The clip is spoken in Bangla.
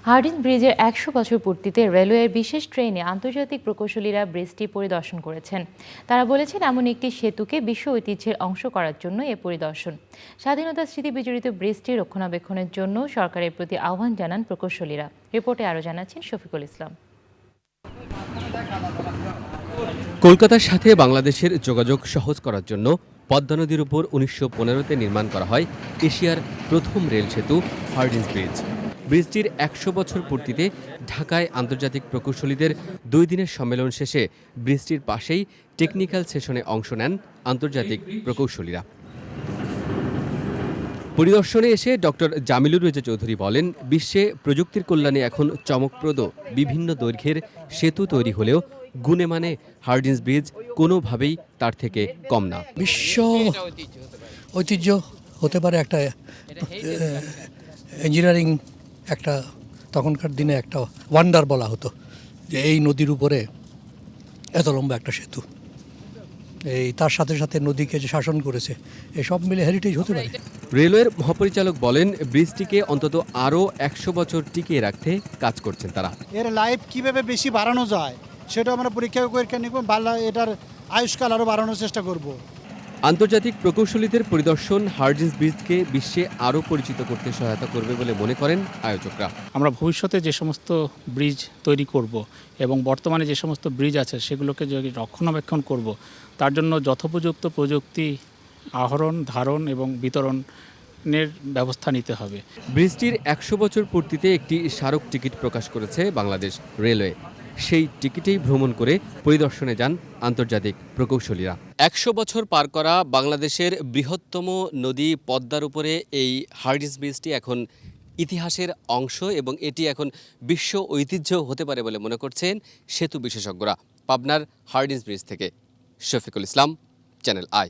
হার্ডিঞ্জ ব্রিজের ১০০ বছর পূর্তিতে রেলওয়ের বিশেষ ট্রেনে আন্তর্জাতিক প্রকৌশলীরা ব্রিজটি পরিদর্শন করেছেন। তারা বলেছেন, এমন একটি সেতুকে বিশ্ব ঐতিহ্যের অংশ করার জন্য এ পরিদর্শন। স্বাধীনতার স্মৃতি বিজড়িত ব্রিজটি রক্ষণাবেক্ষণের জন্য সরকারের প্রতি আহ্বান জানান প্রকৌশলীরা। রিপোর্টে আরও জানাচ্ছেন শফিকুল ইসলাম। কলকাতার সাথে বাংলাদেশের যোগাযোগ সহজ করার জন্য পদ্মা নদীর উপর ১৯১৫তে নির্মাণ করা হয় এশিয়ার প্রথম রেল সেতু হার্ডিঞ্জ ব্রিজ। ব্রিজটির ১০০ বছর পূর্তিতে ঢাকায় আন্তর্জাতিক প্রকৌশলীদের ২ দিনের সম্মেলন শেষে ব্রিজটির পাশেই টেকনিক্যাল সেশনে অংশ নেন আন্তর্জাতিক প্রকৌশলীরা। পরিদর্শনে এসে ডক্টর জামিলুর রেজা চৌধুরী বলেন, বিশ্বে প্রযুক্তির কল্যাণে এখন চমকপ্রদ বিভিন্ন দৈর্ঘ্যের সেতু তৈরি হলেও গুণে মানে হার্ডিঞ্জ ব্রিজ কোনোভাবেই তার থেকে কম না। বিশ্ব ঐতিহ্য হতে পারে একটা ইঞ্জিনিয়ারিং, একটা তখনকার দিনে একটা ওয়ান্ডার বলা হতো যে এই নদীর উপরে এত লম্বা একটা সেতু, এই তার সাথে সাথে নদীকে যে শাসন করেছে, এসব মিলে হেরিটেজ হতে পারে। রেলওয়ের মহাপরিচালক বলেন, ব্রিজটিকে অন্তত আরও ১০০ বছর টিকিয়ে রাখতে কাজ করছেন তারা। এর লাইফ কিভাবে বেশি বাড়ানো যায় সেটা আমরা পরীক্ষা করে নিব, এটার আয়ুষ্কাল আরও বাড়ানোর চেষ্টা করব। আন্তর্জাতিক প্রকৌশলীদের পরিদর্শন হার্ডিঞ্জ ব্রিজকে বিশ্বে আরও পরিচিত করতে সহায়তা করবে বলে মনে করেন আয়োজকরা। আমরা ভবিষ্যতে যে সমস্ত ব্রিজ তৈরি করব এবং বর্তমানে যে সমস্ত ব্রিজ আছে সেগুলোকে যদি রক্ষণাবেক্ষণ করব, তার জন্য যথোপযুক্ত প্রযুক্তি আহরণ, ধারণ এবং বিতরণের ব্যবস্থা নিতে হবে। ব্রিজটির ১০০ বছর পূর্তিতে একটি স্মারক টিকিট প্রকাশ করেছে বাংলাদেশ রেলওয়ে। সেই টিকিটেই ভ্রমণ করে পরিদর্শনে যান আন্তর্জাতিক প্রকৌশলীরা। ১০০ বছর পার করা বাংলাদেশের বৃহত্তম নদী পদ্মার উপরে এই হার্ডিঞ্জ ব্রিজটি এখন ইতিহাসের অংশ এবং এটি এখন বিশ্ব ঐতিহ্য হতে পারে বলে মনে করছেন সেতু বিশেষজ্ঞরা। পাবনার হার্ডিঞ্জ ব্রিজ থেকে শফিকুল ইসলাম, চ্যানেল আই।